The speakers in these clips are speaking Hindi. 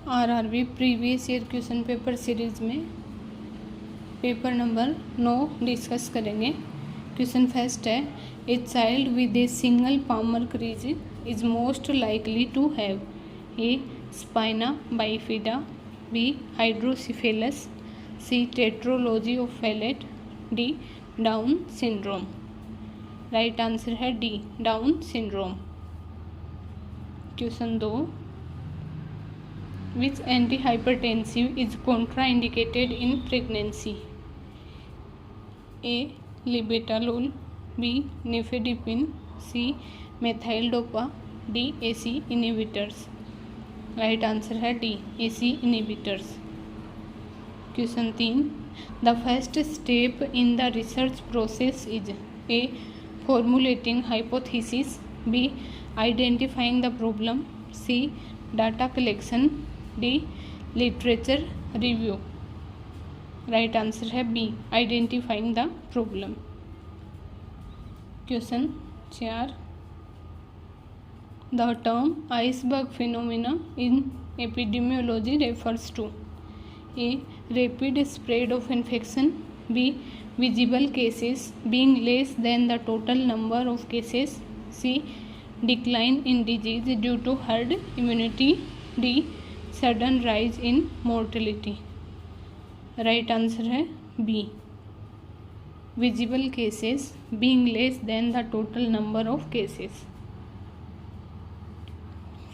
RRB previous year question paper series में पेपर नंबर 9 डिस्कस करेंगे। क्वेश्चन फर्स्ट है, a child with a single palmar crease is most likely to have A spina bifida, B hydrocephalus, C tetralogy of Fallot, D Down syndrome. Right answer है D Down syndrome. Question 2, which antihypertensive is contraindicated in pregnancy? A labetalol, B nifedipine, C methyl dopa, D AC inhibitors। Right answer है D AC inhibitors। Question 3, the first step in the research process is A formulating hypothesis, B identifying the problem, C data collection, D literature review. Right answer है B identifying the problem. Question 4, the term iceberg phenomena in epidemiology refers to A rapid spread of infection, B visible cases being less than the total number of cases, C decline in disease due to herd immunity, D sudden rise in mortality. Right answer है B visible cases being less than the total number of cases.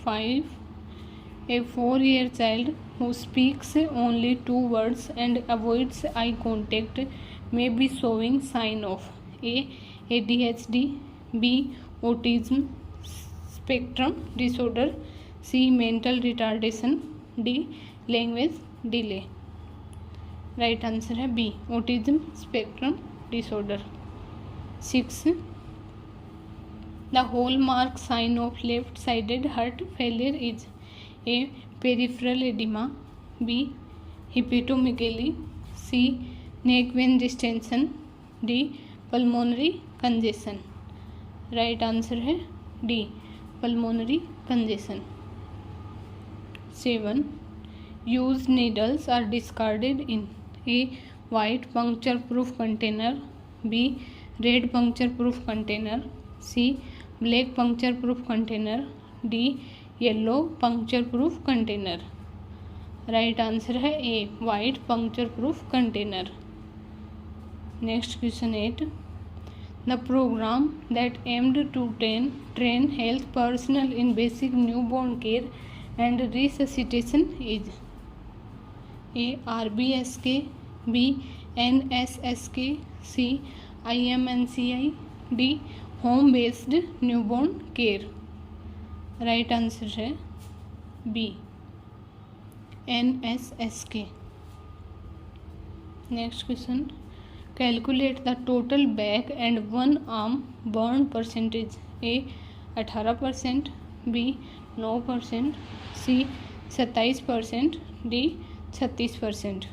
5, A 4-year child who speaks only 2 words and avoids eye contact may be showing sign of A ADHD, B autism spectrum disorder, C mental retardation, D language delay. Right answer है B autism spectrum disorder. 6, the hallmark sign of left sided heart failure is A peripheral oedema, B hepatomegaly, C neck vein distension, D pulmonary congestion. Right answer है D pulmonary congestion. 7, used needles are discarded in A white puncture proof container, B red puncture proof container, C black puncture proof container, D yellow puncture proof container। Right answer है ए white puncture proof container। Next question 8, the program that aimed to train health personnel in basic newborn care and resuscitation is A RBSK, B NSSK, C IMNCI, D home based newborn care। Right answer है B NSSK। Next question, calculate the total back and one arm burn percentage. A 18%, B 9%, C 27%, D 36%।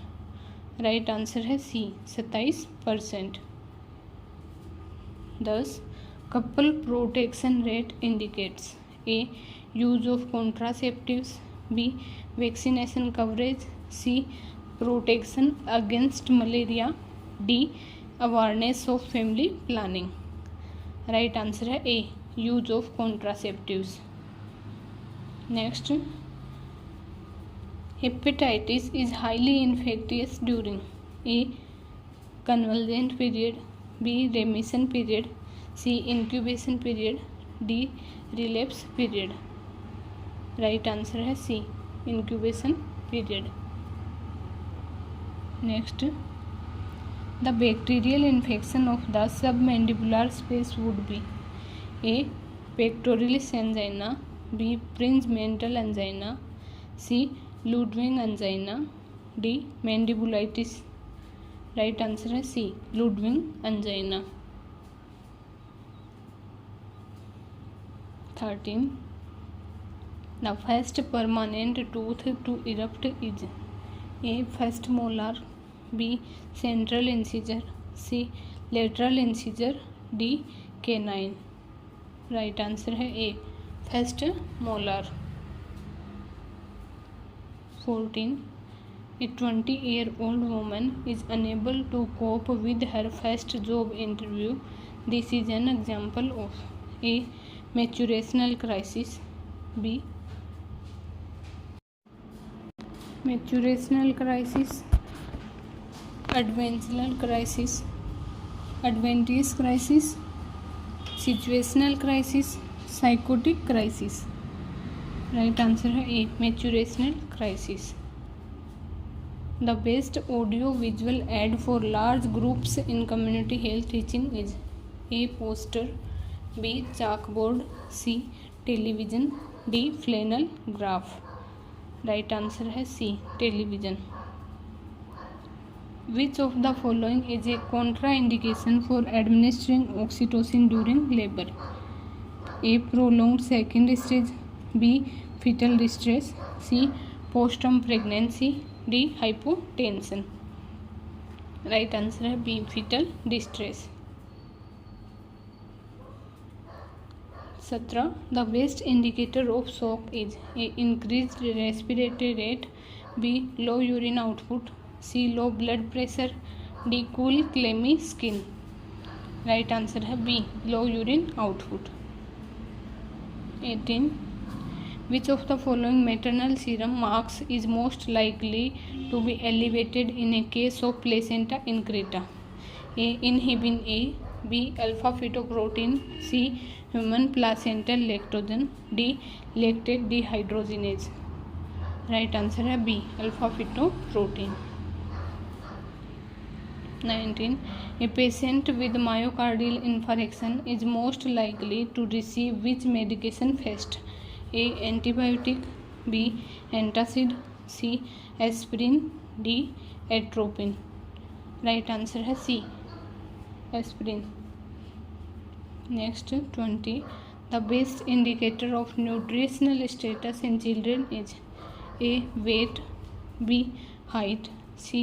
Right answer है C 27%। 10, couple protection rate indicates A use of contraceptives, B vaccination coverage, C protection against malaria, D awareness of family planning. Right answer है A use of contraceptives. Next, hepatitis is highly infectious during A convalescent period, B remission period, C incubation period, D relapse period. Right answer है C incubation period. Next, the bacterial infection of the submandibular space would be A pectoralis angina, B Prinzmetal angina, C Ludwig angina, D mandibulitis. Right answer है C Ludwig angina. 13, the first permanent tooth to erupt is A first molar, B central incisor, C lateral incisor, D canine. Right answer है A first molar. 14. A 20-year-old woman is unable to cope with her first job interview. This is an example of A. Maturational crisis, B. Maturational crisis, adventional crisis, adventitious crisis, situational crisis, psychotic crisis. Right answer है A. Maturational crisis. The best audio visual aid for large groups in community health teaching is A. Poster, B. Chalkboard, C. Television, D. Flannel graph. Right answer है C. Television. Which of the following is a contraindication for administering oxytocin during labour? A. Prolonged second stage, B. fetal distress, C. postpartum pregnancy, D. hypotension. Right answer है B. fetal distress. 17. The best indicator of shock is A. increased respiratory rate, B. low urine output, C. low blood pressure, D. cool clammy skin. Right answer है B. low urine output. 18. Which of the following maternal serum marks is most likely to be elevated in a case of placenta increta? A. Inhibin A, B. Alpha fetoprotein, C. Human placental lactogen, D. lactate dehydrogenase. Right answer है B. Alpha fetoprotein. 19. A patient with myocardial infarction is most likely to receive which medication first? A. antibiotic, B. antacid, C. aspirin, D. atropine. Right answer है C. aspirin. Next 20. The best indicator of nutritional status in children is A. weight, B. height, C.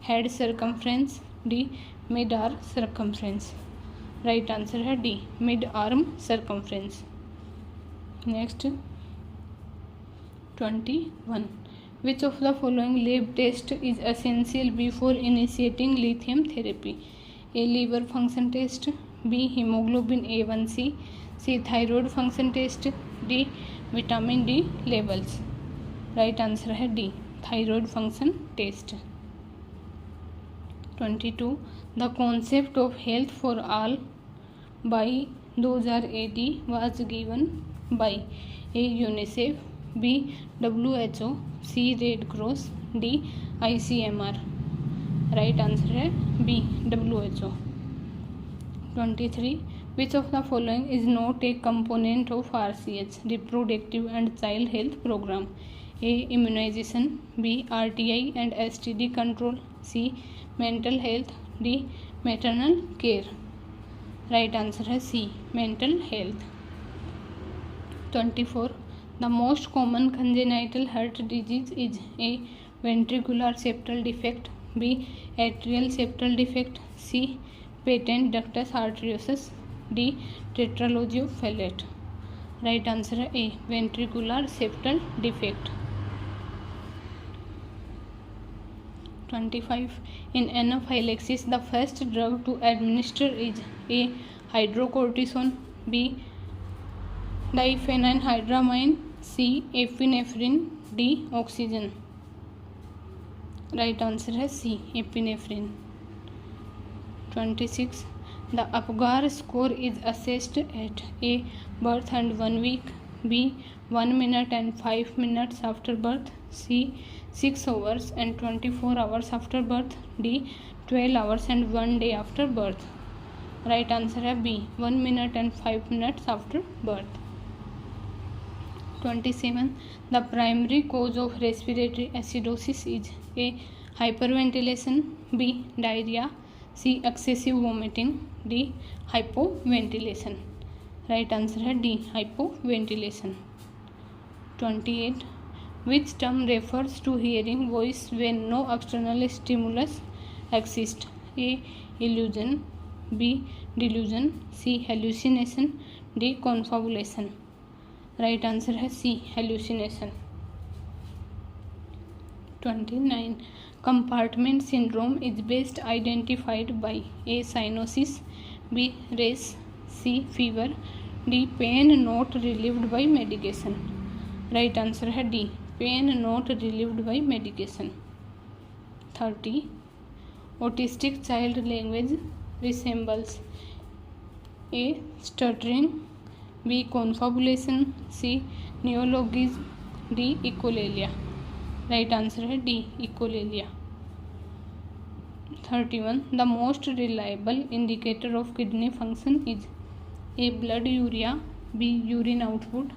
head circumference, D. mid-arm circumference. Right answer है D. mid-arm circumference. Next 21. Which of the following lab test is essential before initiating lithium therapy? A. liver function test, B. hemoglobin A1C, C. thyroid function test, D. vitamin D levels. Right answer है D. thyroid function test. 22. The concept of health for all by 2000 AD was given by A. UNICEF, B. WHO, C. Red Cross, D. ICMR. Right answer है B. WHO. 23. Which of the following is not a component of RCH, reproductive and child health program? A. immunization, B. RTI and STD control, C. mental health, D. maternal care. Right answer है C. mental health. 24. The most common congenital heart disease is A. ventricular septal defect, B. atrial septal defect, C. patent ductus arteriosus, D. tetralogy of right answer है A. ventricular septal defect. 25. In anaphylaxis, the first drug to administer is A. hydrocortisone, B. diphenhydramine, C. epinephrine, D. oxygen. Right answer है C. epinephrine. 26. The Apgar score is assessed at A. birth and 1 week, B. 1 minute and 5 minutes after birth, C. 6 hours and 24 hours after birth, D. 12 hours and 1 day after birth. Right answer है B. 1 minute and 5 minutes after birth. 27. The primary cause of respiratory acidosis is A. hyperventilation, B. diarrhea, C. excessive vomiting, D. hypoventilation. Right answer है D. hypoventilation. 28. Which term refers to hearing voice when no external stimulus exists? A. illusion, B. delusion, C. hallucination, D. confabulation. Right answer है C. hallucination. 29. Compartment syndrome is best identified by A. cyanosis, B. rash, C. fever, D. pain not relieved by medication. Right answer है D, pain not relieved by medication. 30. Autistic child language resembles A. Stuttering, B. Confabulation, C. Neologism, D. Echolalia. Right answer है D, echolalia. 31. The most reliable indicator of kidney function is A. Blood urea, B. Urine output,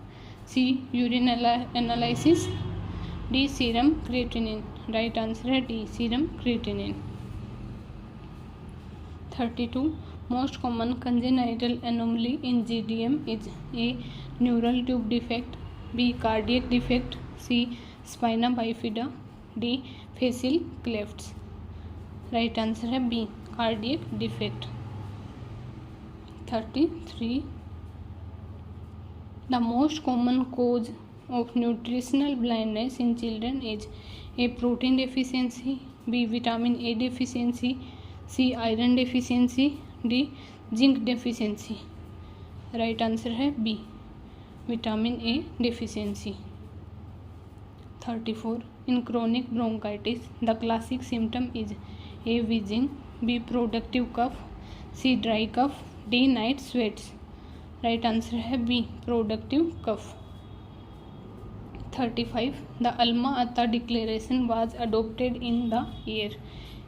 C. Urine analysis, D. Serum creatinine. Right answer है D, serum creatinine. 32. Most common congenital anomaly in GDM is A. Neural tube defect, B. Cardiac defect, C. Spina bifida, D. Facial clefts. Right answer है B, cardiac defect. 33. The most common cause of nutritional blindness in children is A. Protein deficiency, B. Vitamin A deficiency, C. Iron deficiency, D. Zinc deficiency. Right answer है B, vitamin A deficiency. 34. In chronic bronchitis the classic symptom is A. Wheezing, B. Productive cough, C. Dry cough, D. Night sweats. Right answer है B, productive cough. 35. The Alma Ata declaration was adopted in the year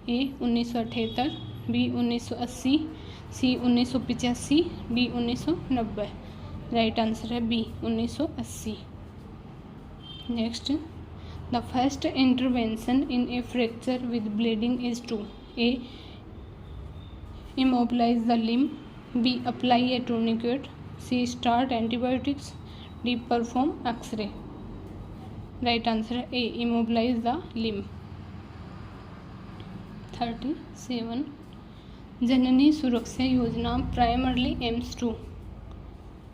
A. 1978, B. 1980, C. 1985, D. 1990. Right answer है B, 1980. Next, the first intervention in a fracture with bleeding is to A. immobilize the limb, B. apply a tourniquet, C. start antibiotics, D. perform X-ray. Right answer है A. immobilize the limb. 37. Janani Suraksha Yojana primarily aims to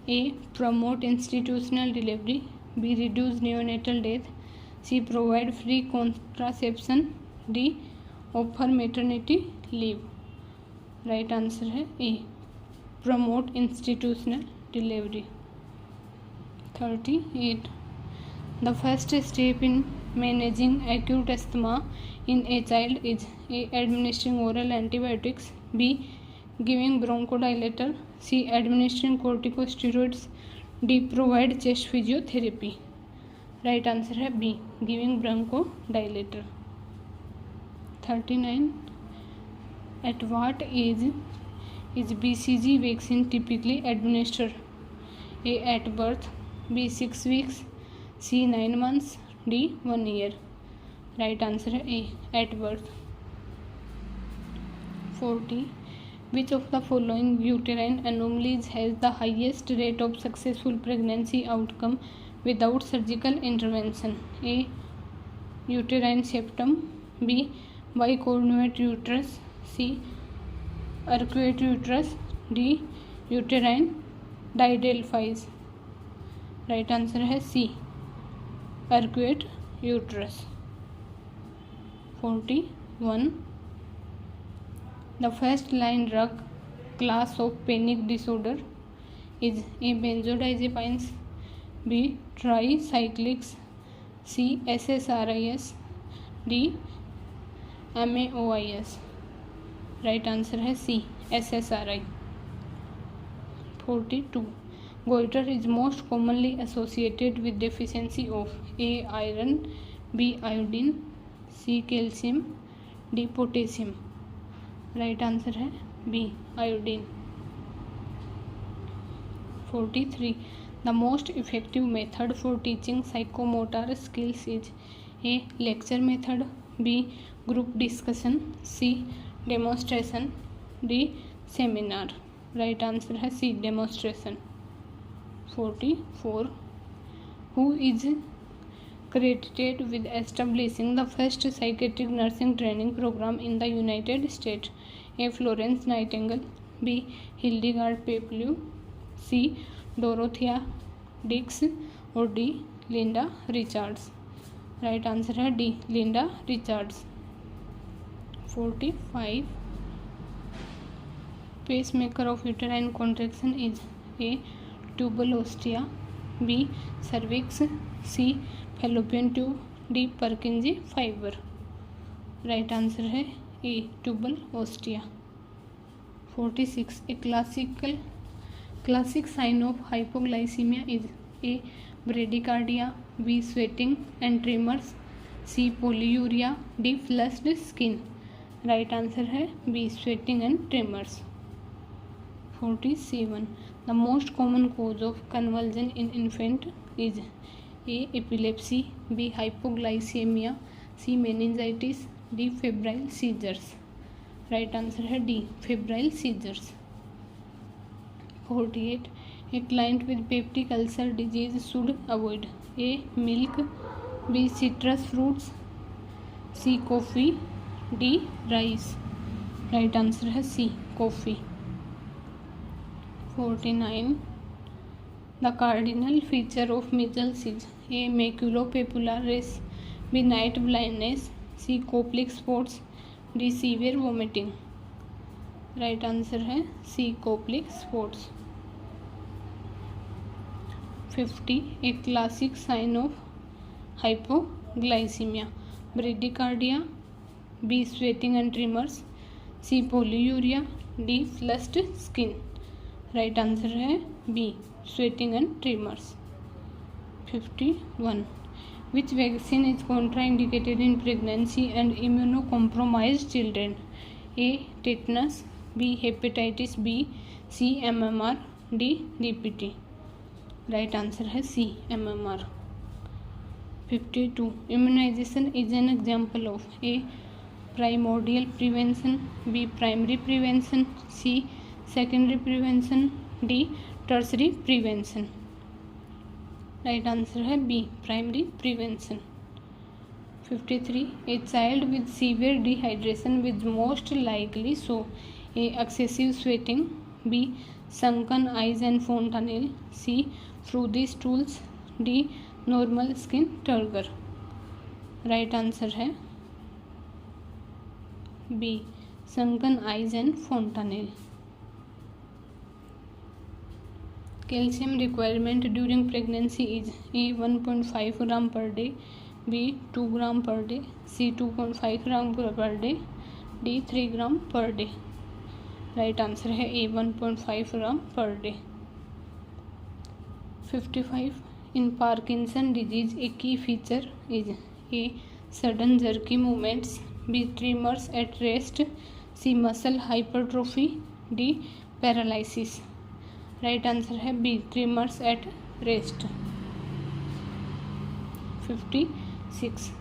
A. Promote institutional delivery, B. Reduce neonatal death, C. Provide free contraception, D. Offer maternity leave. Right answer है A. Promote institutional delivery. 38. The first step in managing acute asthma in a child is A. Administering oral antibiotics, B. Giving bronchodilator, C. Administering corticosteroids, D. Provide chest physiotherapy. Right answer है B. Giving bronchodilator. 39. At what age is BCG vaccine typically administered? A. At birth, B. 6 weeks, C. 9 months, D. 1 year. Right answer है A. At birth. 40. Which of the following uterine anomalies has the highest rate of successful pregnancy outcome without surgical intervention? A. Uterine septum, B. Bicornuate uterus, C. arcuate uterus, D. uterine didelphys. Right answer है C. arcuate uterus. 41. The first line drug class of panic disorder is A. benzodiazepines, B. tricyclics, C. SSRIs, D. MAOIs. Right answer है C. SSRI. 42. Goitre is most commonly associated with deficiency of A. Iron, B. Iodine, C. Calcium, D. Potassium. Right answer है B. Iodine. 43. The most effective method for teaching psychomotor skills is A. Lecture method, B. Group discussion, C. Demonstration, D. Seminar. Right answer है C. Demonstration. 44. Who is credited with establishing the first psychiatric nursing training program in the United States? A. Florence Nightingale, B. Hildegard Peplau, C. Dorothea Dix, और D. Linda Richards. Right answer है D, Linda Richards. 45 pacemaker of uterine contraction is A tubal ostia, B cervix, C fallopian tube, D Purkinje fibre. Right answer है A tubal ostia. 46 a classic sign of hypoglycaemia is A bradycardia, B sweating and tremors, C polyuria, D flushed skin. Right answer है B sweating and tremors. 47 the most common cause of convulsion in infant is A epilepsy, B hypoglycaemia, C meningitis, D febrile seizures. Right answer है D febrile seizures. 48 a client with peptic ulcer disease should avoid A milk, B citrus fruits, C coffee, D rice. Right answer है C coffee. 49 the cardinal feature of measles is A maculopapular rash, B night blindness, C Koplik spots, D severe vomiting. Right answer है C Koplik spots. 50 a classic sign of hypoglycaemia, bradycardia, B sweating and tremors, C polyuria, D flushed skin. Right answer है B sweating and tremors. 51 which vaccine is contraindicated in pregnancy and immunocompromised children, A tetanus, B hepatitis B, C MMR, D DPT। Right answer है C MMR। 52 immunisation is an example of A primordial prevention, B primary prevention, C secondary prevention, D tertiary prevention. Right answer है B primary prevention. 53 a child with severe dehydration with most likely show A excessive sweating, B sunken eyes and fontanelle, C frothy stools, D normal skin turgor. Right answer है B sunken eyes and fontanelle। Calcium requirement during pregnancy is A 1.5 gram per day, B 2 gram per day, C 2.5 gram per day, D 3 gram per day. Right answer है ए 1.5 gram per day. 55 in Parkinson disease a key feature is A sudden jerky movements, B tremors at rest, C muscle hypertrophy, D paralysis. Right answer है B tremors at rest. 56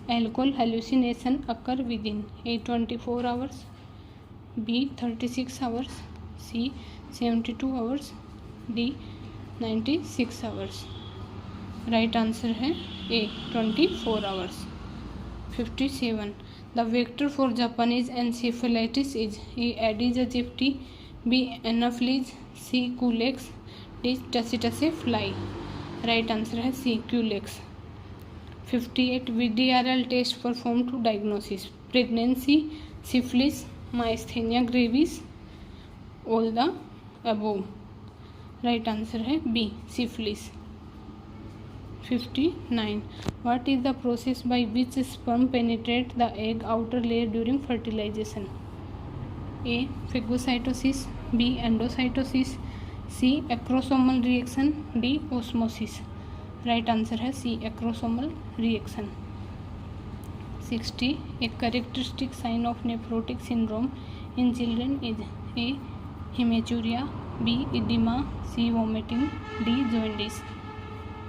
alcohol hallucination occur within A 24 hours, B 36 hours, C 72 hours, D 96 hours. Right answer है A 24 hours. 57 the vector for Japanese encephalitis is A Aedes aegypti, B Anopheles, C Coolex, D tsetse fly. Right answer है C Culex. 58 VDRL test perform to diagnosis pregnancy, syphilis, myasthenia gravis, all the above. Right answer है B syphilis. 59 what is the process by which sperm penetrate the egg outer layer during fertilisation, A phagocytosis, B endocytosis, C acrosomal reaction, D osmosis. Right answer है C acrosomal reaction. 60 a characteristic sign of nephrotic syndrome in children is A haematuria, B oedema, C vomiting, D jaundice.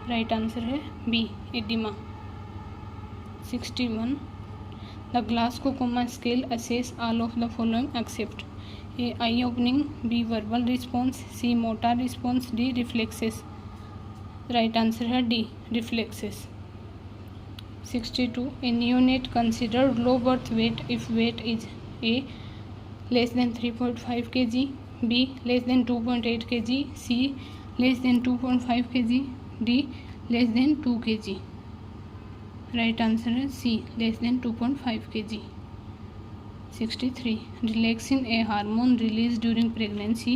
Right answer है B oedema. 61 the Glasgow coma scale assess all of the following except A eye opening, B verbal response, C motor response, D reflexes. Right answer है D reflexes. 62 a neonate considered low birth weight if weight is A less than 3.5 kg, B less than 2.8 kg, C less than 2.5 kg, D less than 2 kg। Right answer है सी, less than 2.5 kg. 63. Relaxin, a hormone released during pregnancy,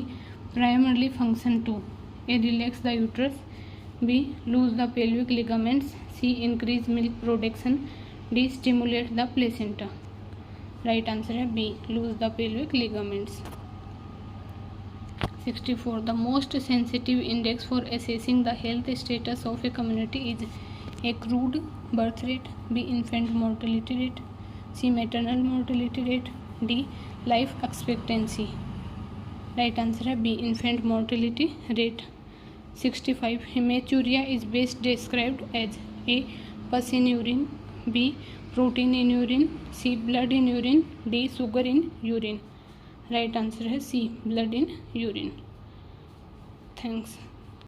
primarily function to A. Relax the uterus, B. Loose the pelvic ligaments, C. Increase milk production, D. Stimulate the placenta. Right answer है B. Loose the pelvic ligaments. 64. The most sensitive index for assessing the health status of a community is A. Crude birth rate, B. Infant mortality rate, C. Maternal mortality rate, D. Life expectancy. Right answer है B. Infant mortality rate. 65. Hematuria is best described as A. Pus in urine, B. Protein in urine, C. Blood in urine, D. Sugar in urine. Right answer है C. Blood in urine. Thanks.